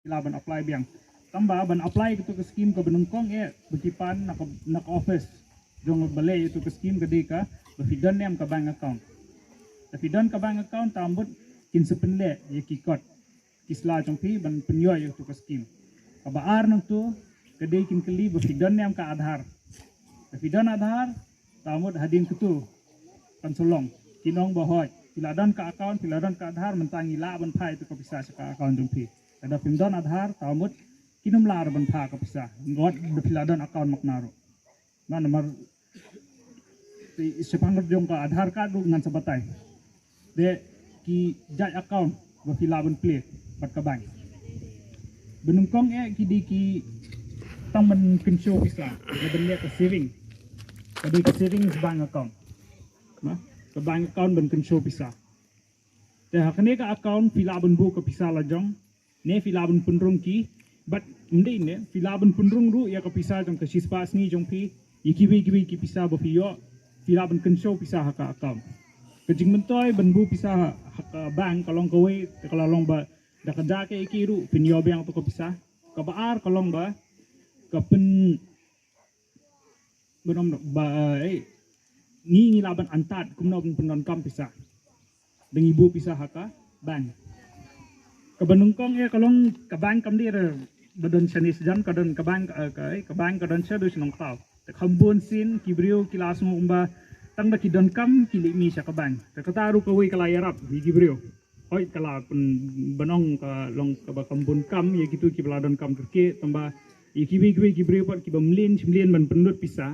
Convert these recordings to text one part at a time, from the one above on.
pila ban apply biang tamba ban apply gitu ke skim ke benungkong bekipan nak office jong balai itu ke skim ke deka befidan nem ke bank account befidan ke bank account tambut kin sepenle ye kikot kisla jong pi ban penyo itu ke skim kabar nang tu ke de kin keli befidan nem ke adhar befidan adhar tambut hadin ketu pansolong kinong bahoy piladan ke account piladan ke adhar mentangi la ban phai itu ke bisa ke account jong pi ada pimdan adhar tambut kinum lar ban pha ka pisa ngot de piladan account maknaro na nomor sepang jong ka adhar card du ngan sabatai de ki jaj account ba pilaban play pat ka bank benungkong ki di ki tang ban kensho pisa de ben le ka saving ka di ka savings bank account na ka bank account ban kensho pisa de hakne ka account pilaban bu ka pisa la jong ne pilaban punrung ki but hindi ne filaban punrung ru ya kapisa jong ka sispas ni jong pi ikiwi ki pisa bo fiyo filaban kensho pisa ha ka account kejing mentoy banbu pisa ha ka bank kalong kowe kalong ba da ka da ke ikiru pinyo biang to ka pisa ka baar kalong ba ka pen benom ba ni laban antat kumno penon kam pisa deng ibu pisa ha ka bank ka banungkong kalong ka bank kam dir badon chanis jan kadon kabang kadon chadu sinong tau te khambun sin kibriu kilas mo umba tang da kidon kam kili mi sa kabang te kataru ko wi kala yarap hi kibriu hoi kala banong ka long ka ba khambun kam ye gitu ki bladon kam turke tamba ye kibriu pat ki bamlin chimlin man penut pisa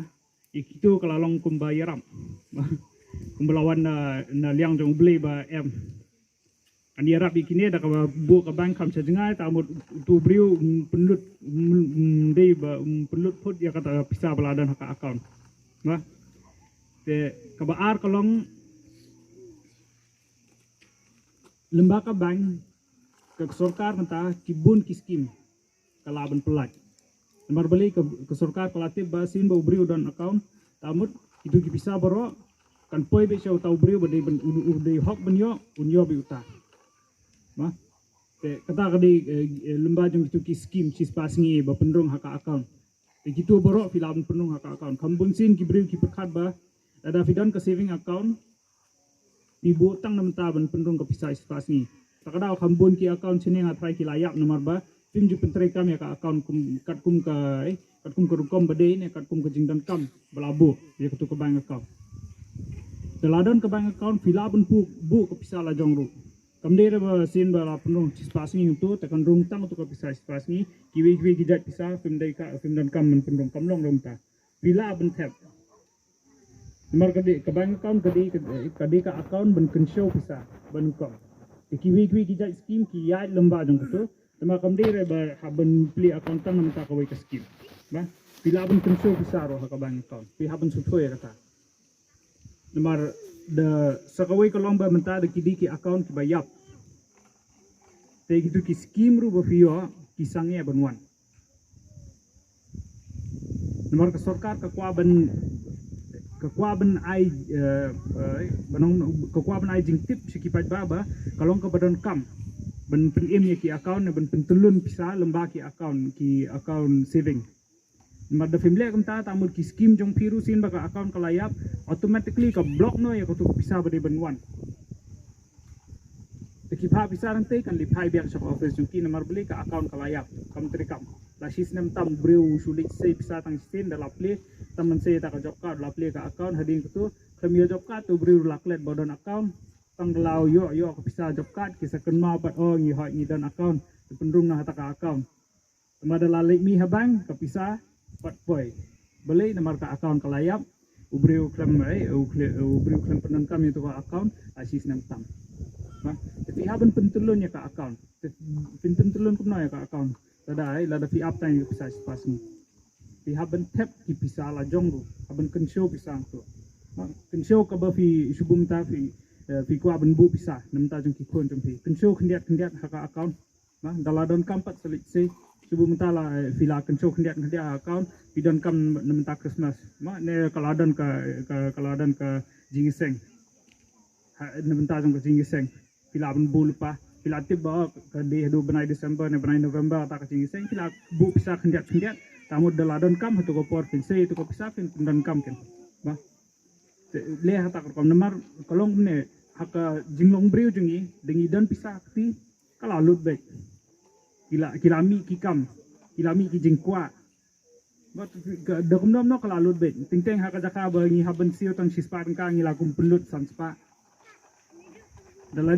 ye gitu kala long kumba yarap kumbalawan na liang jong ble ba em ani arab ikine da ka bu ka bank kam sajengai tamut tu briu penlut dei ba penlut put ya kata pisa baladan hak account na te ka baar kalong lembaga bank ke sarkar menta kibun ki skim kalaban pelaj lembar beli ke sarkar kalatif ba sin ba briu dan account tamut itu ki pisa baro kan poi be show tau briu ba dei hok benyo unyo bi uta kata kadi lembaga itu ki skim sispas ngi ba pendrung haka account te gitu borok filaban pendrung haka account kambun sin ki briu ki perkat ba ada fidan ke saving account ibu tang nam ta ban pendrung ke pisai sispas ngi takada kambun ki account sini ngatrai ki layak nomor ba tim ju pentre kam ya ka account kum ke rukom bade ne kat kum ke jingdan kam belabu ya ketu ke bank account teladon ke bank account filaban bu ke pisai la jong ru kamdera ba sin ba pendrung sispas ngi tu tekan rung tang tu ke pisai sispas ngi kiwi gijat pisa film dan kam men pendrung kamlong rom ta bila ben tap nomor ke bank account kadi ka account ben kensho pisa ben kom kiwi gijat skim ki ya lemba jong tu tema kamdera ba haben pli account tang nam ta ka wai ka skim ba bila ben kensho pisa ro ka bank account pi haben sutoi kata nomor de sakawai kalong ba menta de kidi ki account ki bayap te gitu ki skim ru ba fio ki sangye banwan nomor ke sarkar ka kwa ban ai banong ka kwa ban ai jing tip sikipat ba kalong ka badon kam ban pen ye ki account ban pen tulun pisa lemba ki account saving nomor de family kam ta tamur ki skim jong piru sin ba ka account kalayap automatically ka block no ya ko tu pisa ba de banwan Tekipha bisa nanti kan lipai biar shop office juki nomor beli ke account kalayak kam terikam la sistem tam breu sulit sei bisa tang sin da laple taman sei ta ka job card laple ka account hading tu kami job card tu breu laklet bodon account tang lau yo ka bisa job card kisa kenma pat ngi hot ngi dan account pendrung na ta ka account temada lalik mi habang ka bisa pat poi beli nomor ka account kalayak ubreu klem penan kami tu ka account sistem tam tapi haben pentulun ya ka account pentulun kumno ya ka account tada ai lada fi up time bisa pas ni fi haben tap ki bisa la jongru haben kensho bisa tu kensho ka ba fi subum ta fi kwa ban bu bisa nam ta jong ki kon jong fi kensho khendiat ha ka account dala don kampat selit se subum ta la fi la kensho khendiat account fi don kam nam ta Christmas ne kaladan ka jingiseng nam ta jong ka jingiseng filaban bul pa filatip bawa ke di hadu benai Desember ne benai November tak kecing iseng fila bu pisah kendiat tamud daladon kam hatu ko por fin sei tu ko pisah fin dan kam ken ba le hata ko namar kolong ne haka jinglong breu jungi dengi dan pisah ti kala lut bek kilami kilami ki jingkwa ba da kum nom no kala lut bek ting haka jaka ba ngi haban siu tang sispa ka ngi la kum pelut san spa dalam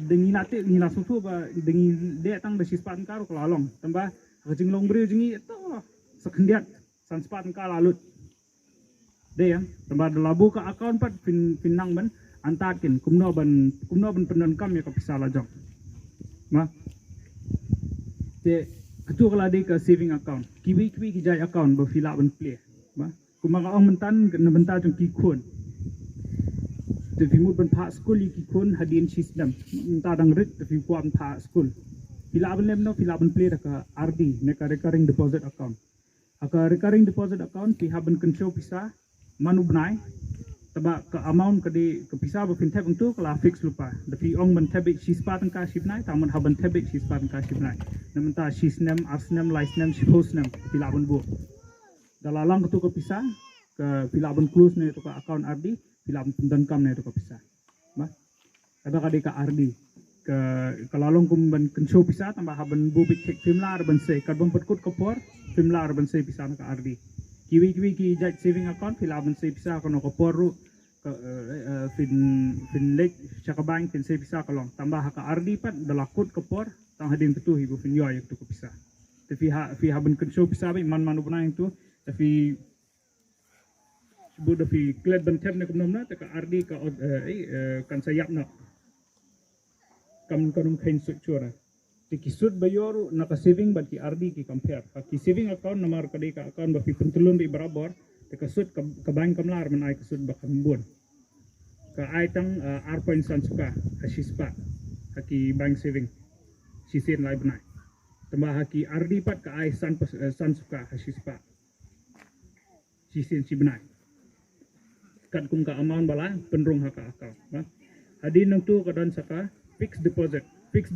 dengi nate ni langsung tu ba dengi dia tang da sispan karo kelalong tambah kecing long beri jengi itu sekendiat san span ka lalut dia tambah dalabu ka account pat pinang ban antakin kumno ban penon kam ya ka pisah lajong ma te ketu kala de ka saving account kiwi ki jai account ba fill ban play ma kumaga ong mentan na benta jong ki khon tapi mud bentah school iki kun hadin sistem entah dang rit tapi kuam tha school bila ben lem no bila ben play ka RD ne ka recurring deposit account aka recurring deposit account pi haben control pisa manu benai taba ke amount ke di ke pisa ba fin tab untuk kala fix lupa tapi ong ben tab sispa tang ka sipnai tamun haben tab sispa tang ka sipnai nementa sisnem arsnem licenem shosnem bila ben bu dalalang tu ke pisa ke bila ben close ne tu ka account RD filam dan kam ne to ko pisah ba ada kadi ka RD ke kalalong kum ban kensho pisah tambah haban bu bit tek filmlar ban se kadbong petkut kopor filmlar ban se pisah ka RD kiwi ki jaj saving account filam ban se pisah kono kopor ru fin lek chakabang fin se pisah kalong tambah ka RD pat dalakut kopor tang hadin tu hibu fin yo yak to ko pisah tapi fi haban kensho pisah ba man manu bana itu tapi buda fi kled ban tab ne kumnom na ka RD ka kan sayap na kam kanum khain suchora ti kisut bayor na ka saving ban ki RD ki compare ki saving account namar ka de ka account ba fi pentulun di barabar te ka sut ka bank kamlar man ai ka sut ba kambon ka ai tang r point san suka hasispa ki bank saving sisin lai banai tambah ki RD pat ka ai san suka hasispa sisin si banai kat kum ka amount bala penrung haka account ba hadin nang tu kadan saka fixed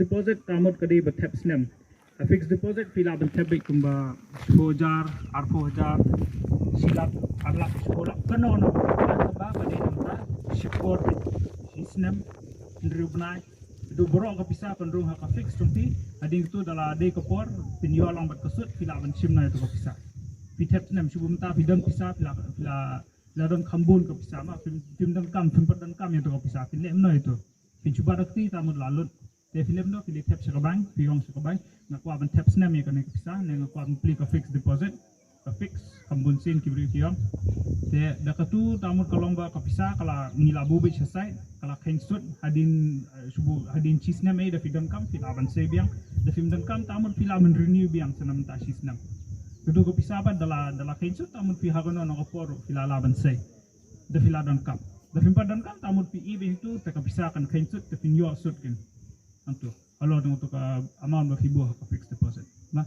deposit tamot kadi ba tap snem a fixed deposit pila ban tab kum ba 2000 4000 silap arlak sekolah kano no ba kadi ba support snem ndrubnai do borok ka pisa penrung haka fixed tumpi hadin tu dala de kopor pinyo lang bat kasut pila ban simna itu ka pisa pi tap snem subum ta bidang pisa pila ladon kambun ke pisah ma film dan kam tempat dan kam yang tu pisah film no itu pincuba dakti tamud lalut te film no film tap sekabang piong sekabang nak kuat ben tap snem ya kan ke pisah nang kuat beli ke fixed deposit ke fix kambun sin ki beri piong te dakatu tamud kalomba ke pisah kala ngilabu be selesai kala kensut hadin subuh hadin cisnem da film kam film aban se biang da film dan kam tamud film renew biang senam ta cisnem kedua kepisaban dalam kensut tamun fi hagono no opor filala bansai da filadon kam da fimpadon kam tamun fi ibe itu te kepisakan kensut te finyo sut kin antu halo untuk amount ba fibo ka fixed deposit nah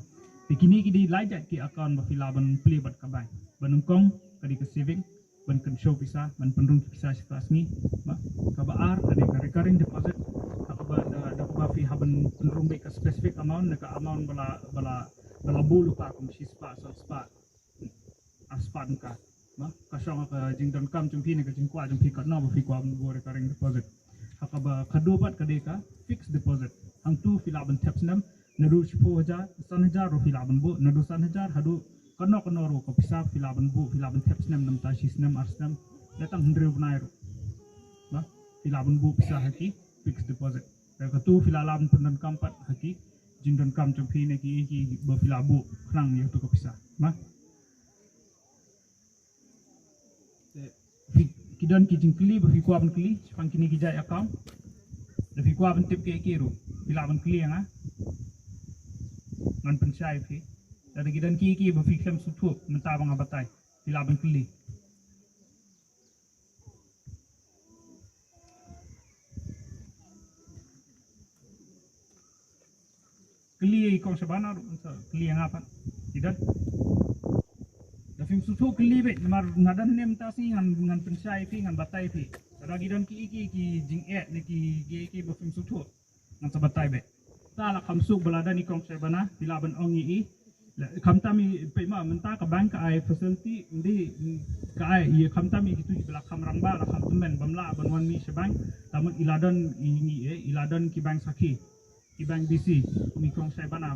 kini ki lajat ki account ba filaban play bat ka bank banungkong kadi ke saving ban kensho pisah ban penrung pisah sekelas ni ba ka baar kadi ka recurring deposit ka ba fi haban penrung be ka specific amount ka amount bala bulu ka kum sispa spa aspan ka ma kasong ka jingdon kam jumpi ne ka jingkwa jumpi ka no fi kwa bo recurring deposit hakaba kadobat ka de ka fixed deposit ang tu filaban taps nam nadu 10,000 ro filaban bu nadu 1,000 hadu kano ro ka pisa filaban bu filaban taps nam ta sisnam arsnam datang 100 naira ma filaban bu pisa haki fixed deposit ka tu filaban penan kampat haki jingdon kam jumpi ne ki berfilabu kerang ya tu kepisah ma kidan ki jingkli berfi kuaban kli pang kini ki jai account berfi kuaban tip ke kiru filaban kli nga ngan pensai fi dari kidan ki berfi klem sutu menta bang abatai filaban kli kli kong sabana kli yang apa tidak da film susu kli be mar nadan nem ta si ngan pensai fi ngan batai fi ada gidan ki jing ne ki bo film susu nang sabatay be ta la kamsuk balada ni kong sebana bilaban ong i kamtami pe ma menta ka bank ai facility ndi ka ai ye kamtami gitu bela kamrang ba la kamtumen bamla ban wan mi sebang tamun iladan iladan ki bank saki ki bank BC ni kong sebana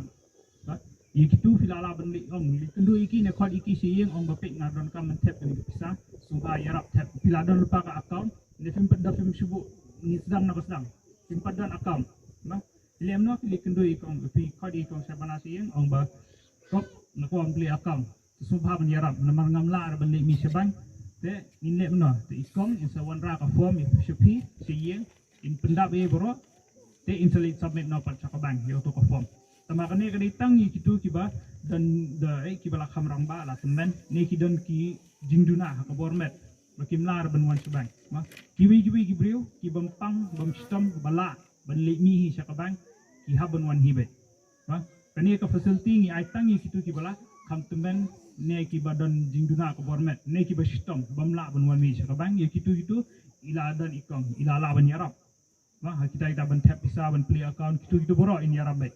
ba ye gitu filala ban li ong li kendu iki ne khod iki siyeng ong bapik ngadon kam mentep ni bisa sumpa yarap tap filadon lupa ka account ne fim pada fim subu ni sedang na sedang fim pada account ba lem no klik kendu ikong fi khod ikong sebana siyeng ong ba kop na ko ampli account sumpa ban yarap na marngam la ban li mi sebang te inle no te ikong in sa wanra ka form if shupi siyeng in pendap e boro te intelligent submit no pat sa bank yo to ka form tama kani kani tangi kitu kiba dan da kibala kamrang ba la temen ne ki don ki jingduna ka bormet bakim lar ban wan subang ma kiwi gibriu ki bampang bam sistem bala ban le mi hi sa ka bang ki haban wan hibe ma kani ka facility ni ai tangi kitu kibala kam temen ne ki badan jingduna ka bormet ne ki ba sistem bam la ban wan mi sa ka bang ye kitu ila dan ikong ila la ban yarap ma kita ban tap bisa ban play account kitu boro in yarap baik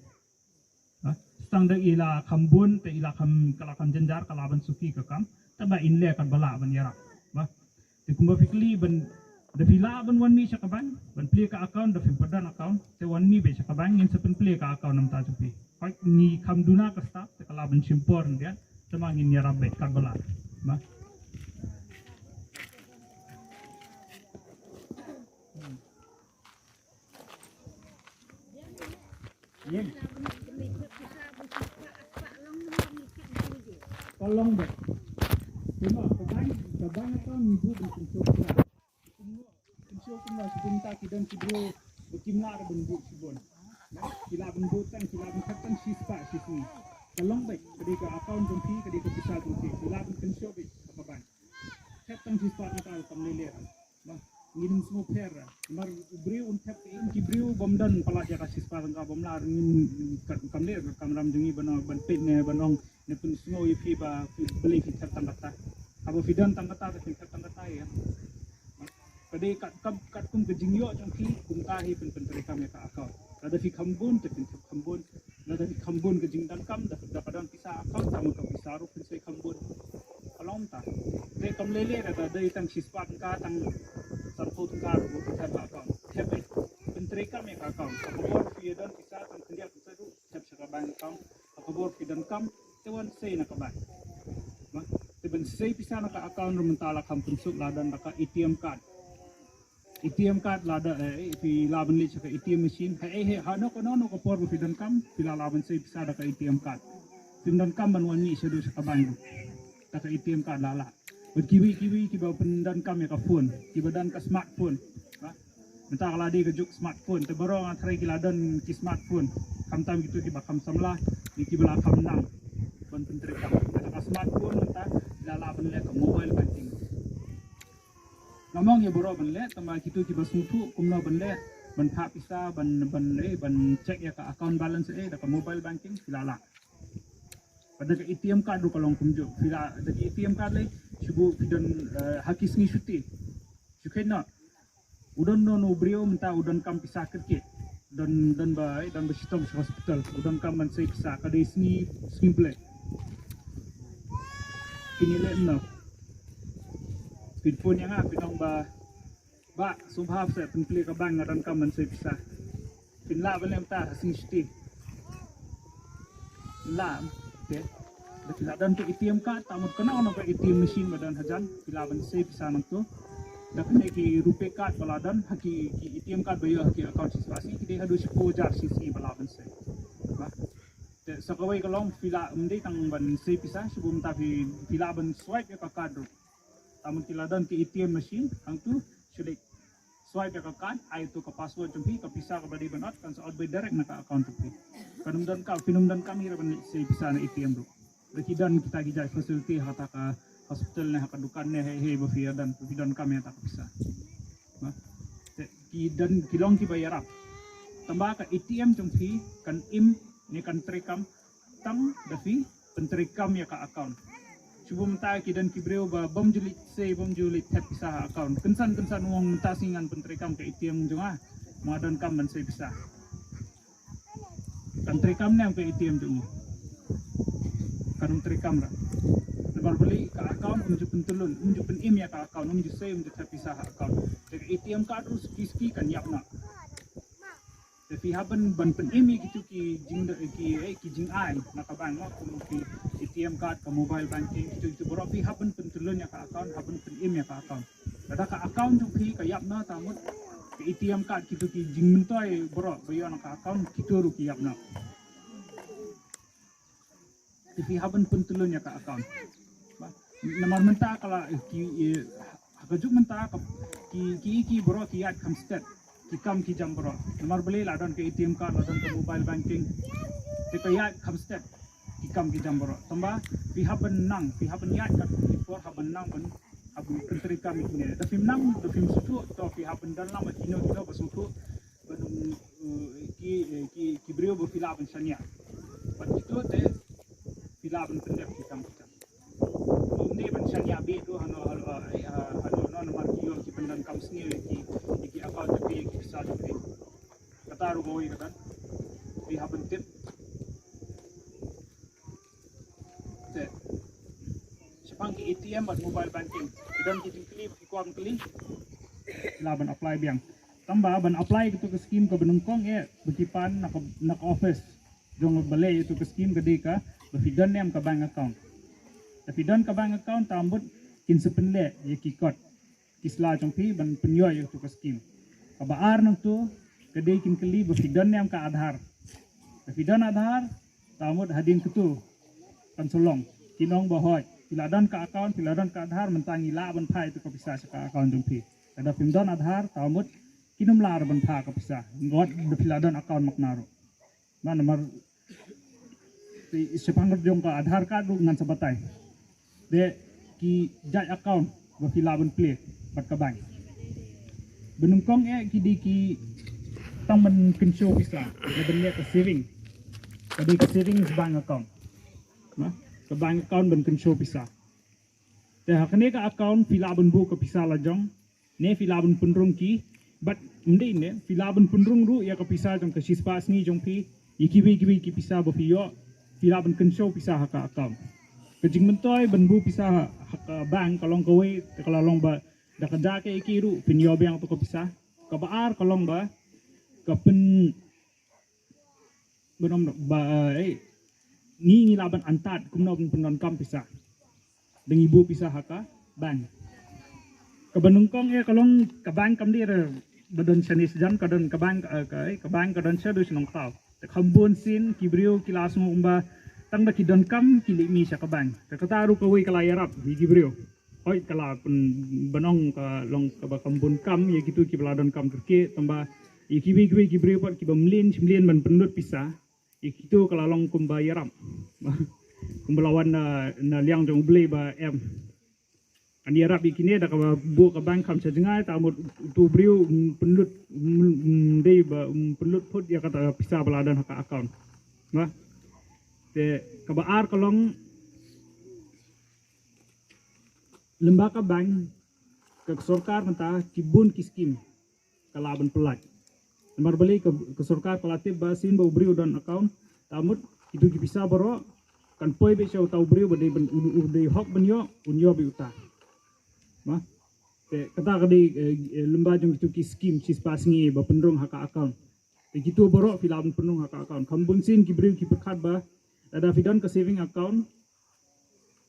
stang da ila kambun te ila kam kala kam jenjar kala ban suki ka kam taba inle kan bala ban yara ba te kumba fikli ban da fila ban wan mi sa ka ban play ka account da fim padan account te wan mi be sa ka ban in sa play ka account nam ta suki pai ni kam duna ka staff te kala ban simpor dia tama ngin yara be kan bala ba yen tolong deh cuma kebanyakan kan ibu dan pensio kumla sebentar kidan kibro bekimlar benbuk sibon kila benbutan kila benkhatan sispa sisni tolong baik ketika account jumpi ketika bisa jumpi kila pensio baik apa ban khatan sispa kita kamlele bah ngin semua per mar briu untap in kibriu bomdan palaja ka sispa ka bomlar ngin kamle kamram jungi ban pin ne banong ne pun semua ipi ba beli kita tangkata abo fidan tangkata kita tangkata ya kade kat kum kejingyo jangki kum tahi pen mereka mereka akal ada fi kambun te pen kambun ada fi kambun kejing dan kam da kadang bisa akal sama ka bisa ru pen sai kambun kalom ta de kam lele ada itang sispat ka tang sarpo ka ru ka ba akal tepe pen mereka mereka akal kabor fi dan bisa tang kendia ka ru tep sa bang kam kabor fi dan kam tewan say na kabay ma teben say pisa na ka account mentala kam pensuk ladan ka ATM card lada fi laban lit ka ATM machine hano ko por fi dan kam pila laban say pisa ka ATM card tindan kam ban wan ni sedu sa kabay ka ATM card lala kiwi kiba pendan kam ya ka phone kiba dan ka smartphone ha menta kala di ka juk smartphone te baro nga try kiladan ki smartphone kam tam gitu kiba kam samla di kiba kam nang penteri kam ka smartphone ta lala banle ka mobile banking ngomong ya boro banle tama kitu ki basutu kumno banle ban pha pisa ban check ya ka account balance da ka mobile banking lala pada ka ATM card do kalong kumjo fila da ATM card le subu fidan hakis ni shuti shukena udon no brio menta udon kam pisa kerke dan ba sistem hospital udon kam man sai pisa ka desni simple pinile no pinpun yang pinong ba subhab sa pinpli ka bang ngaran ka man say pisa pinla balem ta sing sti la te da dan to ATM ka tamot kana ono ka ATM machine badan hajan pilaban say pisa nang to da kane ki rupe card baladan haki ki ATM card bayo haki account siswasi ki hadu si pojar sisi balaban say ba sa kaway kalong pila umday tang ban say pisa subum ta pila ban swipe ya ka card tamun kiladan ki ATM machine ang tu sulit swipe ya ka card ay to ka password jumpi ka pisa ka badi banot kan sa outbound direct na ka account tu pinumdan kami ra ban say pisa na ATM do rekidan kita gijay facility hata ka hospital na ka dukan ne he bafia dan pidan kami ta ka pisa ha ki dan kilong ki bayarap tambah ka ATM jumpi kan ni kan trekam tam dafi pentrikam ya ka account subum ta ki dan kibreo ba bom julit tap pisah account kensan wong ta singan pentrikam ke ATM junga madon kam man say pisah kan terekam ni sampai ATM tu kan terekam lah lebar beli ke account unjuk pentulun unjuk pen ya ke account unjuk saya unjuk terpisah account dari ATM card terus ski kan yap nak tapi haben ban pen gitu ki jing ai nak bang mak ki ATM card ke mobile banking itu berapa haben pentulun ya ke account haben pen ya ke account ada ke account tu ki yap na tamut ATM card gitu ki jing mentoy bro bayo nak account gitu ru ki yap na tapi haben pentulun ya ke account nomor mentah kalau ki hajuk mentah ki bro ki yat kam step ki kam ki jam bro nomor beli ladon ke ATM card ladon ke mobile banking te yat kam step ki kam ki jam bro tambah pi haben yat kat ki for haben nang ban abu penteri kami ni da film nang da film sutu to pi haben dan lama kino kita basutu banum ki brio bo filaban sanya pat itu te filaban pendek ki kam ni ban sanya be do hano no nomor kio ki pendan kam sini ki apa tapi ki bisa tapi kata ru goi kata pi haben tip te sepang ki ATM buat mobile banking dan kita klik ikuan klik laban apply biang tambah ban apply gitu ke skim ke benungkong bekipan nak office jong balai itu ke skim gede ka befidan nem ke bank account tapi dan ke bank account tambut kin sepenle ye kikot kisla jong pi ban penyo itu ke skim kabar nang tu gede kin kli befidan nem ke Aadhaar befidan Aadhaar tambut hadin ketu pansolong kinong bahoy piladan ke account piladan ke Aadhaar mentangi la ban phai tu ko bisa ke account jong pi ada pimdan Aadhaar tamut kinum lar ban pha ko bisa ngot de piladan account maknaro mana nomor sepang jong ke Aadhaar card ngan sabatai de ki jai account ba pilaban play bat ka bank benungkong ki di ki tang men kensho bisa de benle ke saving kadi ke savings bank account nah ke bank account ben kensho bisa te hakne ka account filaban bu ke bisa la jong ne filaban punrung ki but mde ne filaban punrung ru ya ke bisa jong ke sispas ni jong pi yikiwi ki bisa bo fiyo filaban kensho bisa ka account kejing mentoy ben bu bisa bank kalong kowe kalau long ba da ka ke ikiru pinyo bang to ko bisa ka baar kalong ba ka pen benom ba ni laban antat kumno penon kam bisa deng ibu bisa haka bank ke benungkong kalong ke bank kam dir badon sanis jan kadon ke bank ke bank kadon sa do sinong tao te khambon sin kibrio kilas mo umba tang da kidon kam kili mi sa ke bank te kataru ko wi kala yarap bi kibrio oi kala benong ka long ka khambon kam ye gitu ki bladon kam turki tamba ikiwi kibrio pat kibamlin ban penut bisa itu kalau long kumba yaram kumbelawan na liang jong beli ba em andi yarap ikine da ka bu ka bank kam sajengai tamut tu briu penlut dei ba penlut put ya kata pisah beladan hak account nah te kabar kalong lembaga bank ke sarkar mentah kibun kiskim kalaban pelat nomor beli ke sarkar pelatih basin ba briu dan account tamut itu bisa boro kan poi be show tau briu ba dei hok benyo unyo bi uta nah te kata kadi lembaga jong itu kiskim sis pasingi ba pendrong hak account te gitu boro filaban pendrong hak account kambun sin kibriu ki perkat ba ada fidan ke saving account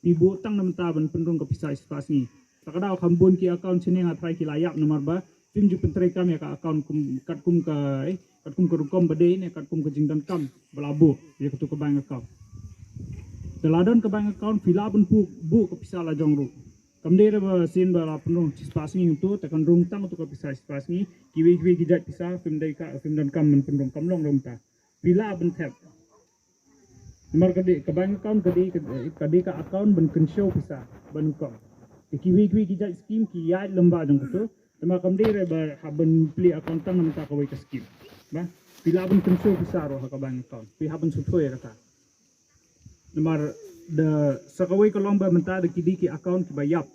ibu tang nam taban pendrong ke pisah sis pasingi takada kambun ki account sini ngatrai ki layak nomor ba tim ju pentrek kami ka account kum ke rukom bade ne kat kum ke jingdan kam belabu ya ketu ke bank account teladon ke bank account filaban bu ke pisah la jong ru kamdere ba sin ba lapno spasing itu tekan rung tang tu ke pisah spasing kiwi gijat pisah film dan kam men pendong kam long ta filaban tap nomor ke bank account kadi ka account ben kensho pisah ban kom kiwi gijat skim ki ya lemba jong tu tema kamdere ba haben pli account tang nam ta ka ke skim ba filaban kensho pisah ro ka bank account pi haben sutoi kata nomor the sakawai kalomba menta de kidi ki account ki bayap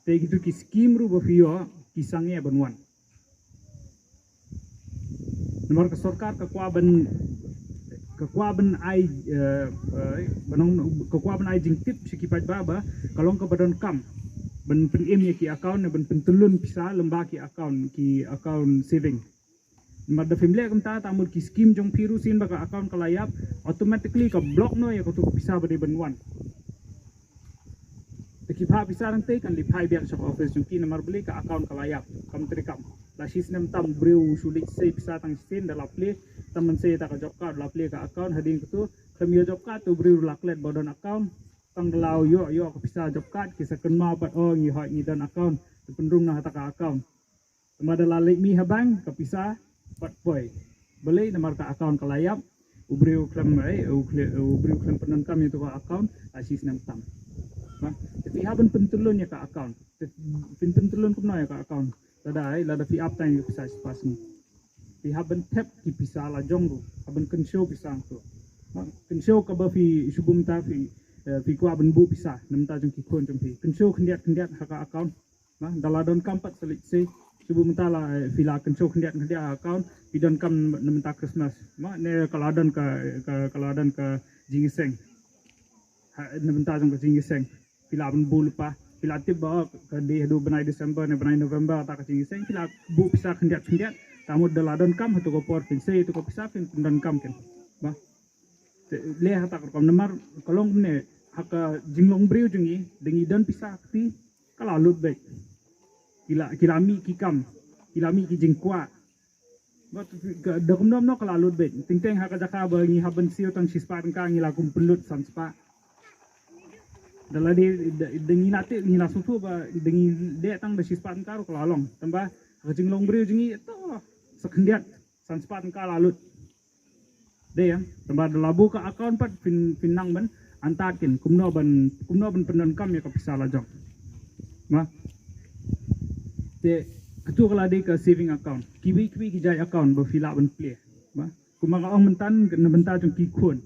te gitu ki skim ru bo fio ki sange banwan nomor ke sarkar kekuaban ai kekuaban ai jingtip sikipaj baba kalong ke badan kam ben pen im ki account ben pentulun pisa lemba ki account saving nomor da family kam ta tamul ki scheme jong piru sin baka account kalayap automatically ka block no ya ko tu pisa bade benwan Tekipha bisa nanti kan lipai biar shop office jungki nomor beli ke account kalayap kam terikam la sistem tam breu sulit sei bisa tang sin dalam play teman saya tak job card la play ke account hading tu kami job card tu breu laklet bodon account tang lau yo ke bisa job card kisah kenma pat oh ngi hot ngi dan account pendrung na tak account temada la lek mi habang ke bisa pat boy beli nomor ke account kalayap ubreu klem ubreu klem penan kami tu ke account la sistem tam tapi haben pentulun ya ke account pentulun kumna ya ke account tada ai lada fi up time bisa pas ni fi haben tap ki bisa la jong ru haben kensho bisa tu kensho ka ba fi shubum ta fi ku haben bu bisa nam ta jong ki kon jong fi kensho khendiat ha ka account ma daladon kampat selit se shubum ta la fi la kensho khendiat account fi don kam nam ta Christmas ma ne kaladan ka jingiseng nam ta jong ka jingiseng pila bu lupa pila tip bawa ke di do benai Desember ne benai November tak kecing seng pila bu bisa kendiat tamu daladon kam tu ko por pin sei tu ko bisa pin dan kam ken ba le hata ko nomor kolong ne haka jinglong breu jungi dengi dan bisa ti kala lut baik kilami ki kam kilami ki jingkwa ba da kum no kala lut baik ting teng haka jaka ba ngi haben siu tang sispa ka ngi la kum pelut san spa dalam dengi nanti ni langsung tu ba dengi dia tang besi sepat karo kelalong tambah kecing long beri jengi itu sekendiat san sepat karo lalut dia tambah dalabu ke account pat pinang ban antakin kumno ban penan kam ya ke pisah lajong ma te ketu kalau di ke saving account kiwi ki jai account ba fill up ban play ma kumang ong mentan na bentar jong ki kun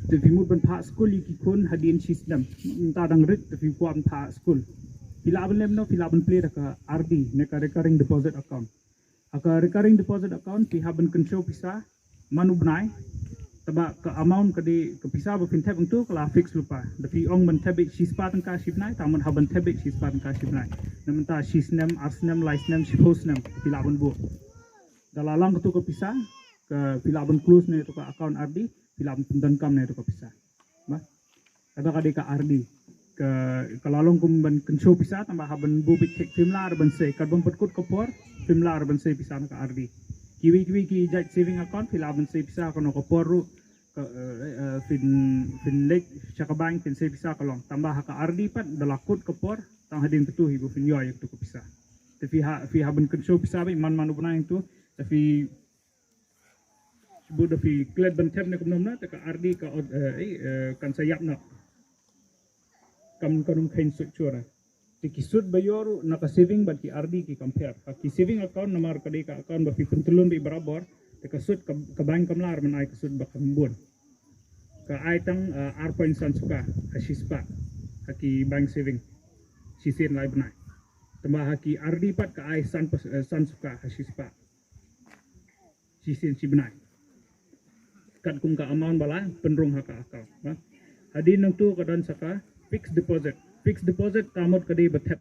Tapi mud ban pak school iki kun hadin sistem entah dang rit tapi kuam pak school filaban lem no filaban play ka RD ne ka recurring deposit account aka recurring deposit account pi haben control pisa manu bnai taba ka amount ka di ke pisa ba fintech untuk kala fix lupa tapi ong ban tabik sispa tang ka shipnai taman haben tabik sispa tang ka shipnai namenta sisnem arsnem licenem shiposnem filaban bu dalalang tu ke pisa ke filaban close ne tu ka account RD filam pendan kam ne to bisa ba kada kadi ka RD ke kalalong kum ban kensho bisa tambah haben bu big tek filmlar ban se kadbon petkut kopor filmlar ban se bisa ka RD kiwi ki jaj saving account filam ban se bisa kono kopor ru fin lek chakabang fin se bisa kalong tambah ka RD pat dalakut kopor tang hadin petu hibu fin yo yak to bisa tapi fi haben kensho bisa ba man manu bana itu tapi Buda fi kled ban tab ne kumnom na taka RD ka kan sayap na kam kanum kain suchura tiki sud bayoru naka saving ban ki RD ki compare ki saving account nomor kadi ka account ba fi pentulun di barabor taka sud ka bank kamlar man ai ka sud ba kambun ka ai tang r point san suka hasispa ki bank saving sisin lai banai tambah ki RD pat ka ai san suka hasispa sisin si banai kat kum ka amount bala penrung haka account hadin nang tu kadan saka fixed deposit tamot kadi betep